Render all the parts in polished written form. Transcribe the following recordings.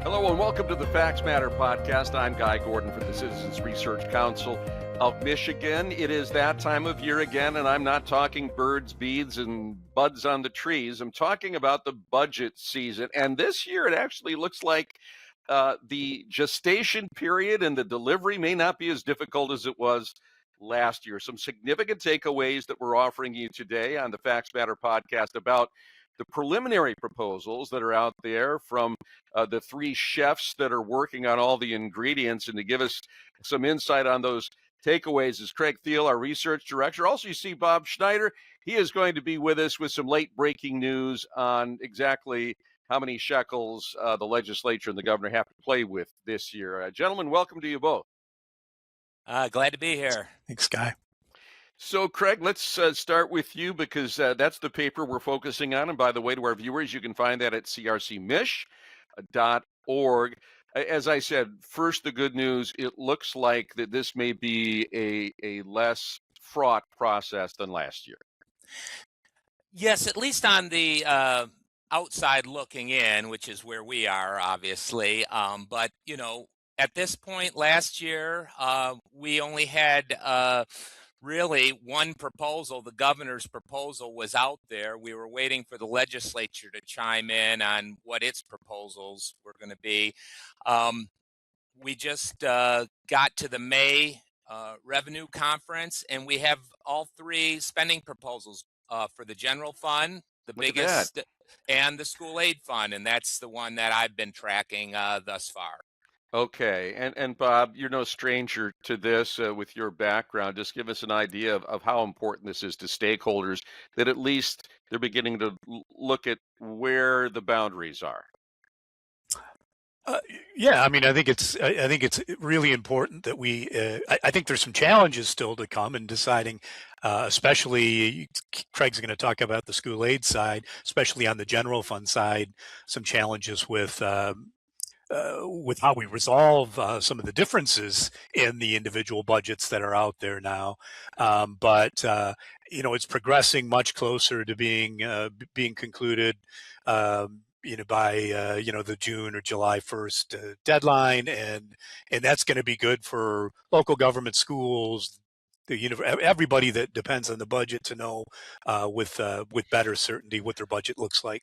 Hello and welcome to the Facts Matter podcast. I'm Guy Gordon from the Citizens Research Council of Michigan. It is that time of year again, and I'm not talking birds, bees, and buds on the trees. I'm talking about the budget season. And this year it actually looks like the gestation period and the delivery may not be as difficult as it was last year. Some significant takeaways that we're offering you today on the Facts Matter podcast about the preliminary proposals that are out there from the three chefs that are working on all the ingredients. And to give us some insight on those takeaways is Craig Thiel, our research director. Also, you see Bob Schneider. He is going to be with us with some late breaking news on exactly how many shekels the legislature and the governor have to play with this year. Gentlemen, welcome to you both. Glad to be here. Thanks, Guy. So, Craig, let's start with you because that's the paper we're focusing on. And by the way, to our viewers, you can find that at crcmich.org. As I said, first, the good news, it looks like that this may be a less fraught process than last year. Yes, at least on the outside looking in, which is where we are, obviously. But, you know, at this point last year, we only had really one proposal. The governor's proposal was out there. We were waiting for the legislature to chime in on what its proposals were going to be. We just got to the May revenue conference, and we have all three spending proposals for the general fund, the biggest, and the school aid fund. And that's the one that I've been tracking thus far. Okay. And Bob, you're no stranger to this with your background. Just give us an idea of how important this is to stakeholders, that at least they're beginning to look at where the boundaries are. Yeah, I mean, I think it's really important that we. I think there's some challenges still to come in deciding, especially Craig's going to talk about the school aid side, especially on the general fund side, some challenges with how we resolve some of the differences in the individual budgets that are out there now. But you know, it's progressing much closer to being concluded. You know, by you know, the June or July 1st deadline, and that's going to be good for local government, schools, everybody that depends on the budget to know with better certainty what their budget looks like.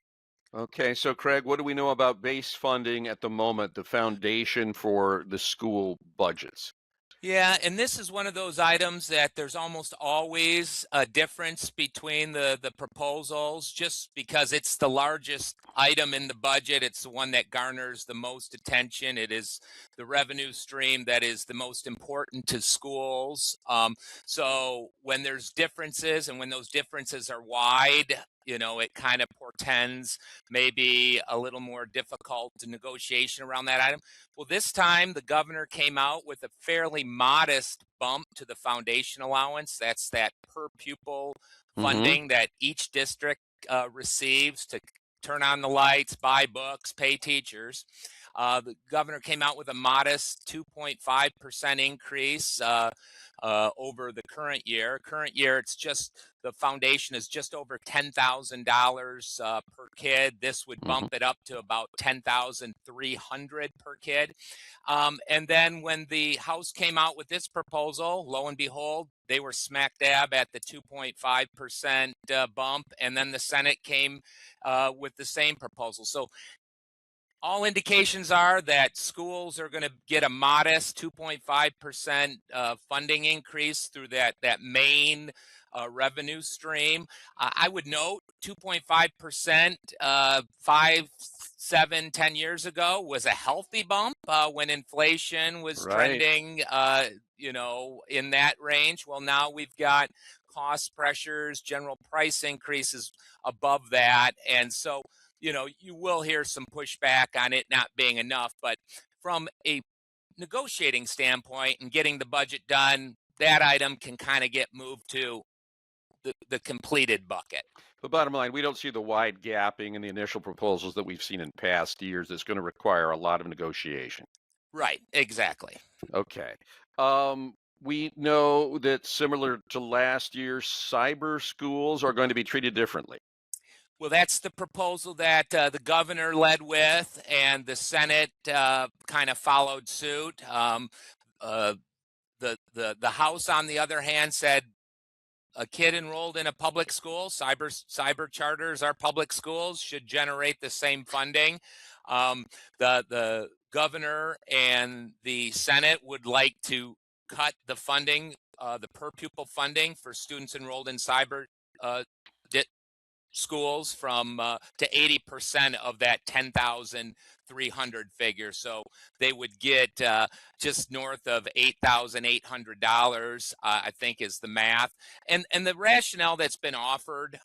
Okay, so Craig, what do we know about base funding at the moment, the foundation for the school budgets? Yeah, and this is one of those items that there's almost always a difference between the proposals, just because it's the largest item in the budget. It's the one that garners the most attention. It is the revenue stream that is the most important to schools. So when there's differences, and when those differences are wide, you know, it kind of portends maybe a little more difficult negotiation around that item. Well, this time the governor came out with a fairly modest bump to the foundation allowance. That's that per pupil funding that each district receives to turn on the lights, buy books, pay teachers. The governor came out with a modest 2.5% increase over the current year. Current year, it's just the foundation is just over $10,000 per kid. This would bump it up to about $10,300 per kid. And then when the House came out with this proposal, lo and behold, they were smack dab at the 2.5% bump. And then the Senate came with the same proposal. So all indications are that schools are going to get a modest 2.5% funding increase through that main revenue stream. I would note 2.5% 5, 7, 10 years ago was a healthy bump when inflation was trending, you know, in that range. Well, now we've got cost pressures, general price increases above that, and so, you know, you will hear some pushback on it not being enough, but from a negotiating standpoint and getting the budget done, that item can kind of get moved to the completed bucket. The bottom line, we don't see the wide gapping in the initial proposals that we've seen in past years. That's going to require a lot of negotiation. Right, exactly. Okay. We know that similar to last year, cyber schools are going to be treated differently. Well, that's the proposal that the governor led with, and the Senate kind of followed suit. Uh, the House, on the other hand, said a kid enrolled in a public school, cyber charters are public schools, should generate the same funding. The governor and the Senate would like to cut the funding, the per pupil funding for students enrolled in cyber uh, schools from to 80% of that 10,300 figure. So they would get just north of $8,800, I think is the math. And the rationale that's been offered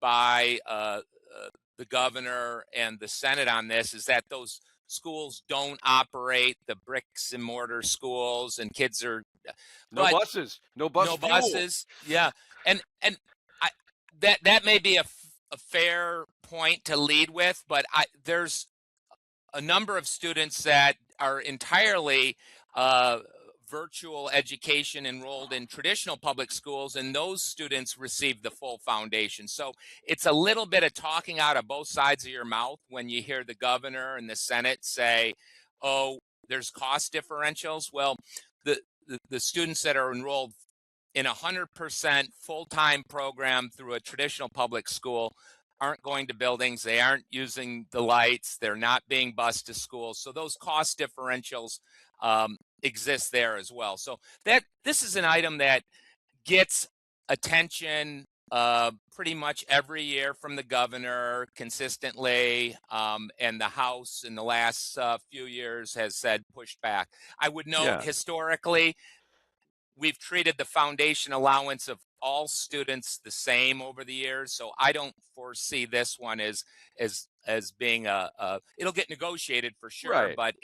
by the governor and the Senate on this is that those schools don't operate the bricks and mortar schools, and kids are No but buses, no bus no fuel. buses. Yeah. And I, that may be a fair point to lead with, but there's a number of students that are entirely virtual education enrolled in traditional public schools, and those students receive the full foundation. So it's a little bit of talking out of both sides of your mouth when you hear the governor and the Senate say, oh, there's cost differentials. Well, the students that are enrolled in a 100% full-time program through a traditional public school aren't going to buildings, they aren't using the lights, they're not being bused to school. So those cost differentials exist there as well. So this is an item that gets attention pretty much every year from the governor consistently, and the House in the last few years has said pushed back. I would note historically, we've treated the foundation allowance of all students the same over the years, so I don't foresee this one as being it'll get negotiated for sure, Right. but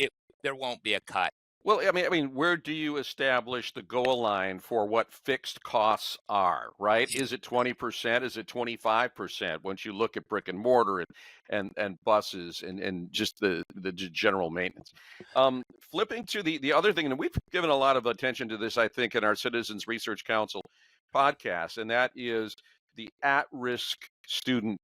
there won't be a cut. Well, I mean, where do you establish the goal line for what fixed costs are, right? Is it 20%? Is it 25%? Once you look at brick and mortar and buses and just the general maintenance. Flipping to the other thing, and we've given a lot of attention to this, I think, in our Citizens Research Council podcast, and that is the at-risk student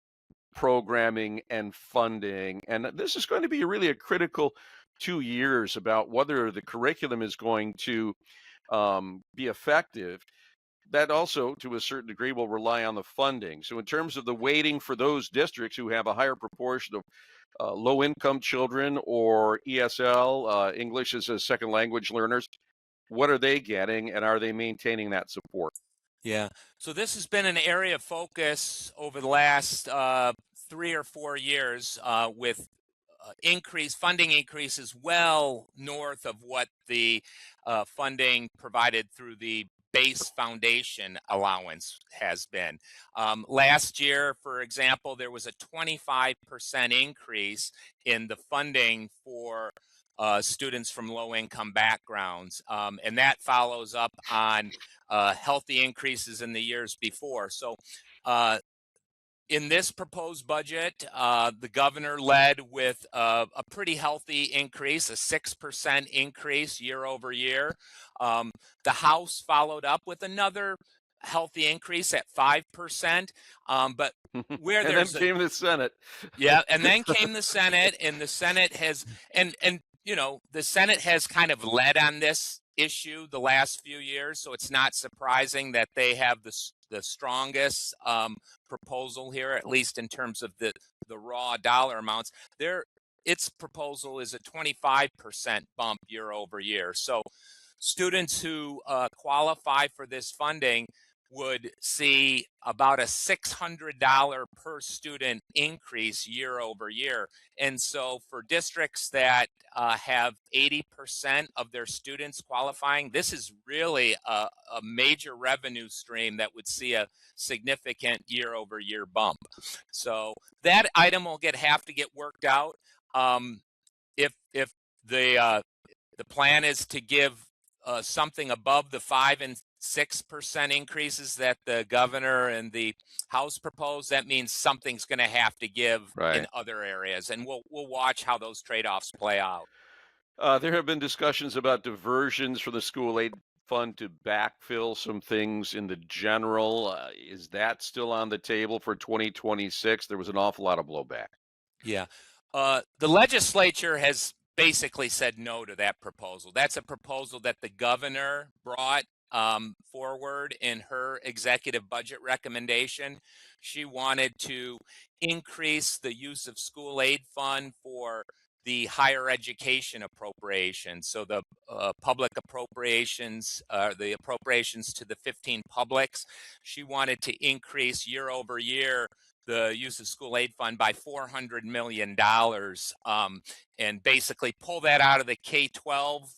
programming and funding. And this is going to be really a critical 2 years about whether the curriculum is going to be effective. That also, to a certain degree, will rely on the funding. So, in terms of the weighting for those districts who have a higher proportion of low income children or ESL, English as a second language learners, what are they getting and are they maintaining that support? Yeah. So this has been an area of focus over the last 3 or 4 years with funding increases well north of what the funding provided through the base foundation allowance has been. Last year, for example, there was a 25% increase in the funding for students from low income backgrounds. And that follows up on healthy increases in the years before. So in this proposed budget, the governor led with a pretty healthy increase, a 6% increase year over year. The House followed up with another healthy increase at 5%. But where And then there's came the Senate. yeah, and then came the Senate, and the Senate has and the Senate has kind of led on this issue the last few years, so it's not surprising that they have the strongest proposal here, at least in terms of the raw dollar amounts. Its proposal is a 25% bump year over year. So students who qualify for this funding would see about a $600 per student increase year over year. And so for districts that have 80% of their students qualifying, this is really a major revenue stream that would see a significant year over year bump. So that item will have to get worked out. If the plan is to give something above the 5 and 6% increases that the governor and the House propose, that means something's going to have to give in Right. other areas, and we'll watch how those trade-offs play out. There have been discussions about diversions for the school aid fund to backfill some things in the general. Is that still on the table for 2026? There was an awful lot of blowback. Yeah. The legislature has basically said no to that proposal. That's a proposal that the governor brought forward in her executive budget recommendation. She wanted to increase the use of school aid fund for the higher education appropriations. So the public appropriations, the appropriations to the 15 publics, she wanted to increase year over year the use of school aid fund by $400 million, and basically pull that out of the K-12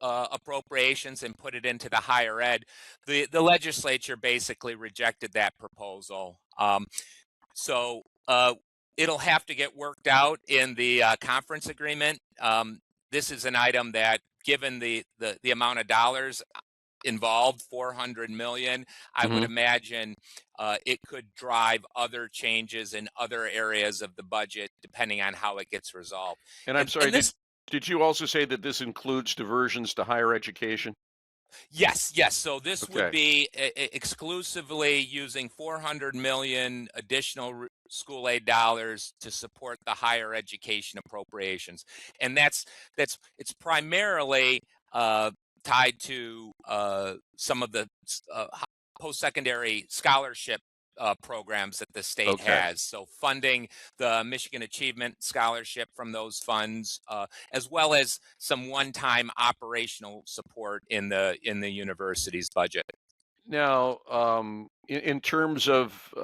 appropriations and put it into the higher ed. The legislature basically rejected that proposal. So it'll have to get worked out in the conference agreement. This is an item that, given the amount of dollars involved, 400 million, I would imagine it could drive other changes in other areas of the budget depending on how it gets resolved. And I'm sorry, this, did you also say that this includes diversions to higher education? yes. So this would be exclusively using 400 million additional school aid dollars to support the higher education appropriations, and it's primarily tied to some of the post-secondary scholarship programs that the state has. So funding the Michigan Achievement Scholarship from those funds, as well as some one-time operational support in the university's budget. Now, in terms of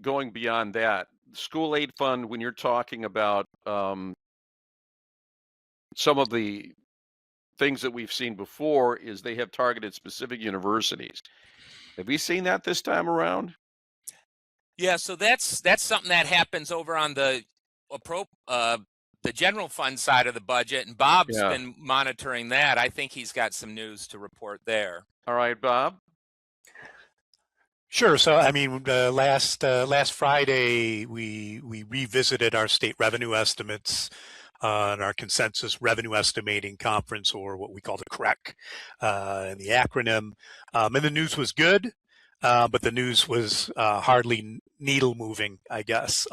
going beyond that, school aid fund, when you're talking about some of the things that we've seen before, is they have targeted specific universities. Have we seen that this time around? Yeah, so that's something that happens over on the general fund side of the budget, and Bob's been monitoring that. I think he's got some news to report there. All right, Bob. Sure. So, I mean, last Friday we revisited our state revenue estimates on our consensus revenue estimating conference, or what we call the CREC, and the acronym. And the news was good, but the news was hardly needle moving, I guess.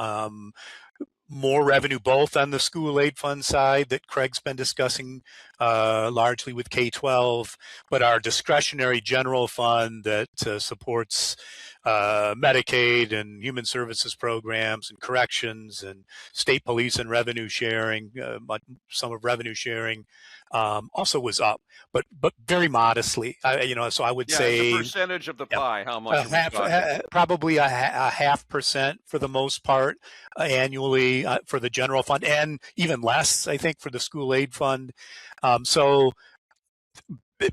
More revenue both on the school aid fund side that Craig's been discussing largely with K-12, but our discretionary general fund that supports Medicaid and human services programs and corrections and state police and revenue sharing, some of revenue sharing also was up, but very modestly. So I would say the percentage of the pie. How much? Probably a 0.5% for the most part annually for the general fund, and even less, I think, for the school aid fund. So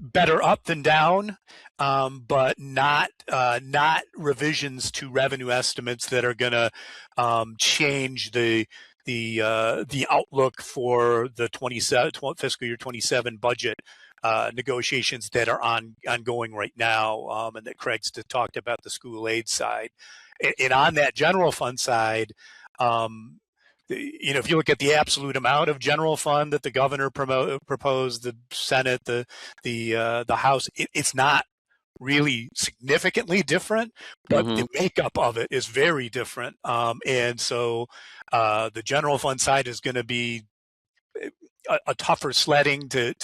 better up than down, but not revisions to revenue estimates that are going to change the outlook for the fiscal year 27 budget negotiations that are ongoing right now, and that Craig's talked about the school aid side. And on that general fund side, if you look at the absolute amount of general fund that the governor proposed, the Senate, the House, it's not really significantly different, but the makeup of it is very different. And so the general fund side is going to be a tougher sledding to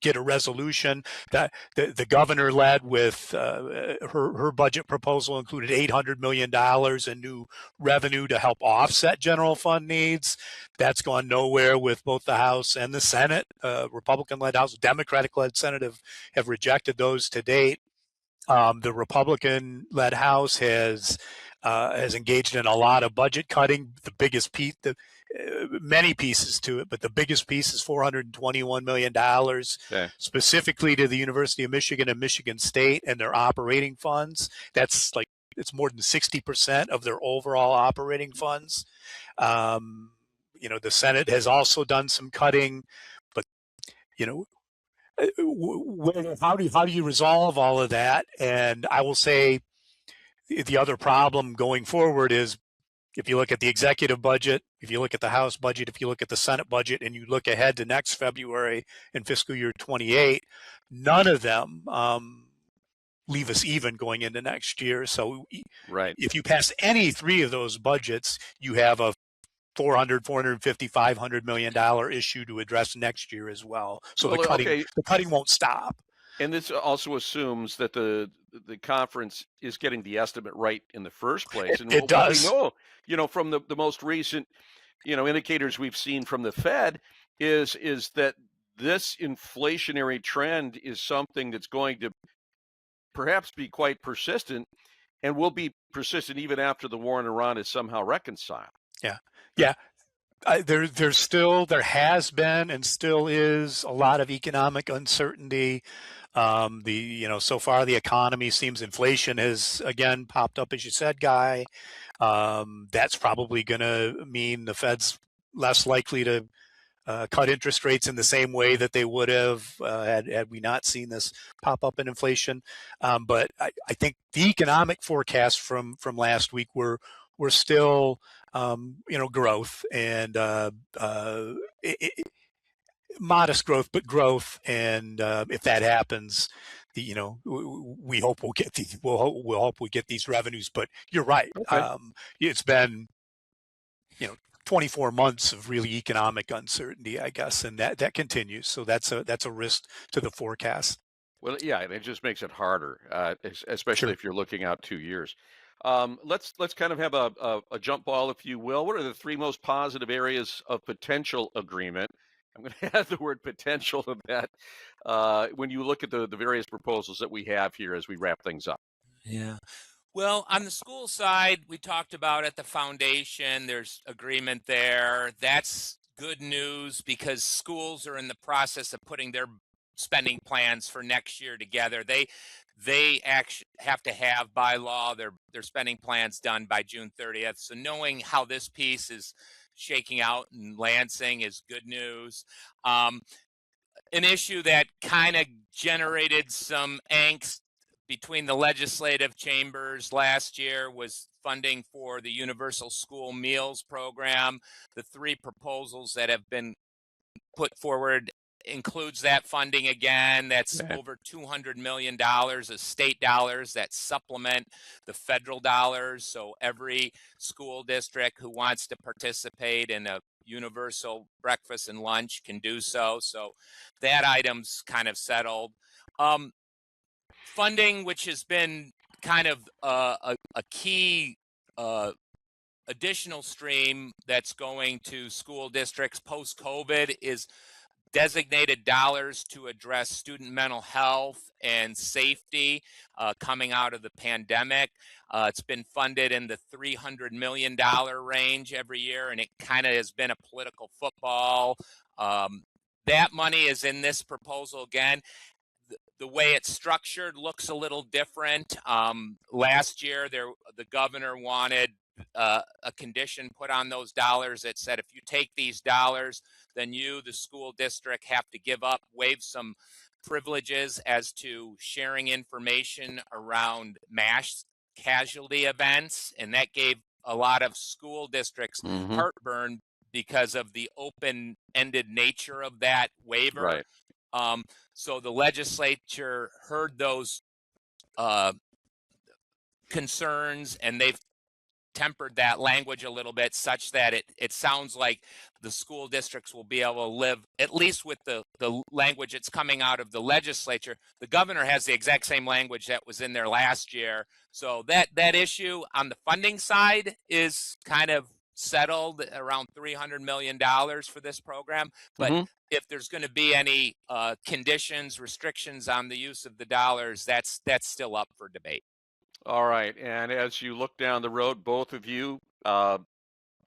get a resolution. That the governor led with her budget proposal included $800 million in new revenue to help offset general fund needs. That's gone nowhere with both the House and the Senate. Republican-led House, Democratic-led Senate have rejected those to date. The Republican-led House has engaged in a lot of budget cutting. The biggest piece, many pieces to it, but the biggest piece is $421 million specifically to the University of Michigan and Michigan State and their operating funds. It's more than 60% of their overall operating funds. The Senate has also done some cutting, but how do you resolve all of that? And I will say the other problem going forward is if you look at the executive budget, if you look at the House budget, if you look at the Senate budget, and you look ahead to next February in fiscal year 28, none of them leave us even going into next year. So Right. if you pass any three of those budgets, you have a 400, 450, $500 million issue to address next year as well. So Well, okay. the cutting won't stop. And this also assumes that the conference is getting the estimate right in the first place. And It what we does. know, from the most recent, indicators we've seen from the Fed is that this inflationary trend is something that's going to perhaps be quite persistent and will be persistent even after the war in Iran is somehow reconciled. Yeah. Yeah. There has been and still is a lot of economic uncertainty. So far the economy seems, inflation has again popped up, as you said, Guy. That's probably going to mean the Fed's less likely to cut interest rates in the same way that they would have had we not seen this pop up in inflation. But I think the economic forecasts from last week were still growth and modest growth, but growth. And if that happens, we hope we'll hope we get these revenues. But you're right. Okay. It's been 24 months of really economic uncertainty, I guess, and that continues. So that's a risk to the forecast. Well, yeah, and it just makes it harder, especially Sure. if you're looking out 2 years. Let's kind of have a jump ball, if you will. What are the three most positive areas of potential agreement? I'm going to add the word potential to that when you look at the various proposals that we have here as we wrap things up. Yeah. Well, on the school side, we talked about at the foundation, there's agreement there. That's good news because schools are in the process of putting their spending plans for next year together. They actually have to have by law their spending plans done by June 30th. So knowing how this piece is shaking out in Lansing is good news. An issue that kind of generated some angst between the legislative chambers last year was funding for the Universal School Meals Program. The three proposals that have been put forward includes that funding again. That's Okay. over $200 million of state dollars that supplement the federal dollars. So every school district who wants to participate in a universal breakfast and lunch can do so. So that item's kind of settled. Funding, which has been kind of a key additional stream that's going to school districts post-COVID, is designated dollars to address student mental health and safety coming out of the pandemic. It's been funded in the $300 million range every year, and it kind of has been a political football. That money is in this proposal again. The way it's structured looks a little different. Last year, the governor wanted a condition put on those dollars that said if you take these dollars, then you, the school district, have to waive some privileges as to sharing information around mass casualty events. And that gave a lot of school districts heartburn because of the open-ended nature of that waiver. Right. So the legislature heard those concerns, and they've tempered that language a little bit such that it sounds like the school districts will be able to live, at least with the language that's coming out of the legislature. The governor has the exact same language that was in there last year. So that issue on the funding side is kind of settled around $300 million for this program. But if there's going to be any conditions, restrictions on the use of the dollars, that's still up for debate. All right. And as you look down the road, both of you, the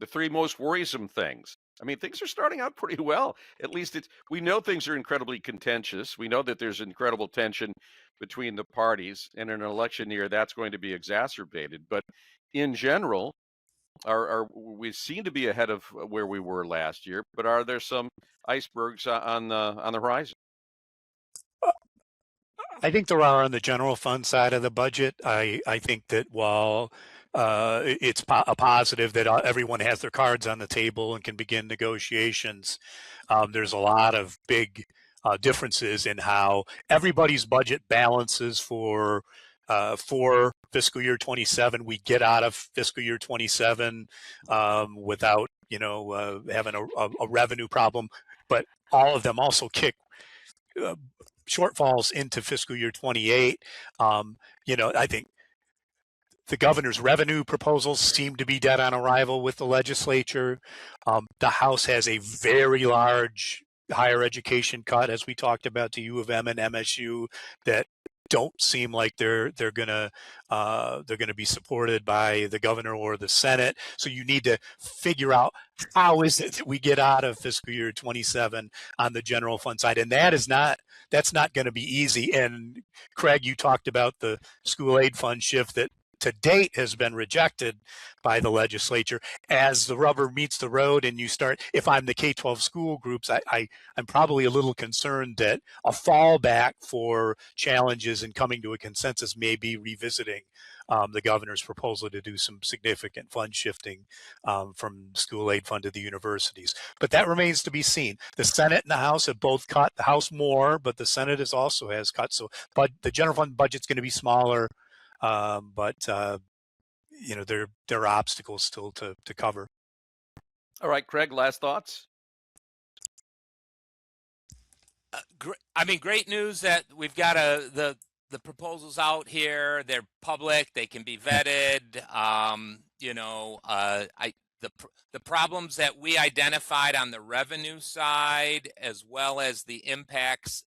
three most worrisome things. I mean, things are starting out pretty well. At least we know things are incredibly contentious. We know that there's incredible tension between the parties, and in an election year, that's going to be exacerbated. But in general, we seem to be ahead of where we were last year. But are there some icebergs on the horizon? I think there are on the general fund side of the budget. I think that while it's a positive that everyone has their cards on the table and can begin negotiations. There's a lot of big differences in how everybody's budget balances for fiscal year 27. We get out of fiscal year 27 without having a revenue problem, but all of them also kick shortfalls into fiscal year 28. I think the governor's revenue proposals seem to be dead on arrival with the legislature. The House has a very large higher education cut, as we talked about, to U of M and MSU, that don't seem like they're gonna be supported by the governor or the Senate. So you need to figure out how is it that we get out of fiscal year 27 on the general fund side, and that's not going to be easy. And Craig, you talked about the school aid fund shift that to date has been rejected by the legislature. As the rubber meets the road and you start, if I'm the K-12 school groups, I'm probably a little concerned that a fallback for challenges and coming to a consensus may be revisiting the governor's proposal to do some significant fund shifting from school aid fund to the universities. But that remains to be seen. The Senate and the House have both cut, the House more, but the Senate also has cut. So but the general fund budget's going to be smaller. But there are obstacles still to cover. All right, Craig, last thoughts? Great news that we've got the proposals out here. They're public. They can be vetted. The problems that we identified on the revenue side, as well as the impacts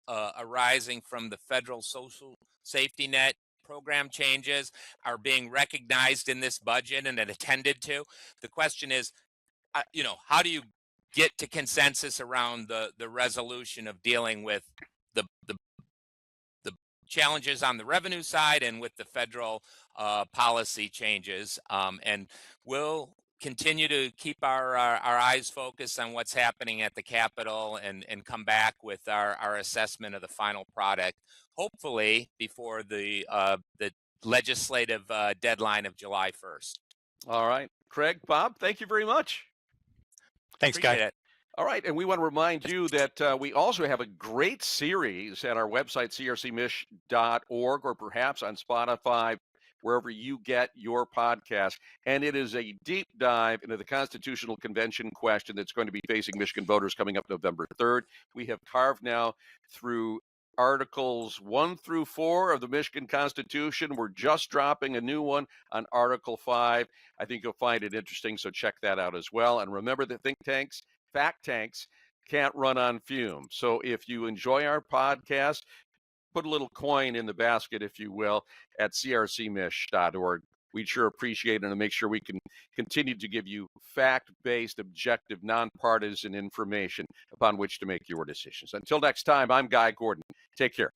arising from the federal social safety net program changes, are being recognized in this budget and attended to. The question is, how do you get to consensus around the resolution of dealing with the challenges on the revenue side and with the federal policy changes? And we'll continue to keep our eyes focused on what's happening at the Capitol and come back with our assessment of the final product, hopefully before the legislative deadline of July 1st. All right. Craig, Bob, thank you very much. Thanks, Guy. All right, and we want to remind you that we also have a great series at our website, crcmich.org, or perhaps on Spotify, wherever you get your podcast. And it is a deep dive into the Constitutional Convention question that's going to be facing Michigan voters coming up November 3rd. We have carved now through Articles 1 through 4 of the Michigan Constitution. We're just dropping a new one on Article 5. I think you'll find it interesting, so check that out as well. And remember that think tanks, fact tanks, can't run on fumes. So if you enjoy our podcast, put a little coin in the basket, if you will, at crcmich.org. We'd sure appreciate it and make sure we can continue to give you fact-based, objective, nonpartisan information upon which to make your decisions. Until next time, I'm Guy Gordon. Take care.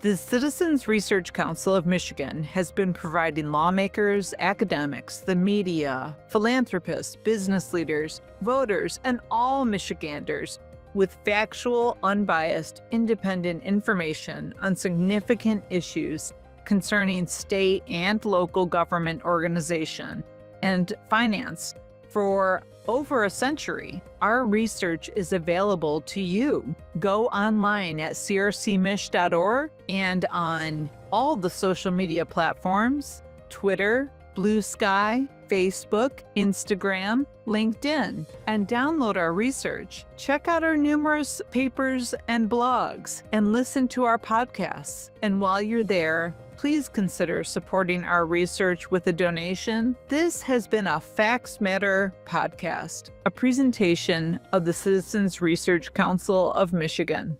The Citizens Research Council of Michigan has been providing lawmakers, academics, the media, philanthropists, business leaders, voters, and all Michiganders with factual, unbiased, independent information on significant issues concerning state and local government organization and finance. For over a century, our research is available to you. Go online at crcmich.org and on all the social media platforms, Twitter, Blue Sky, Facebook, Instagram, LinkedIn, and download our research. Check out our numerous papers and blogs and listen to our podcasts. And while you're there, please consider supporting our research with a donation. This has been a Facts Matter podcast, a presentation of the Citizens Research Council of Michigan.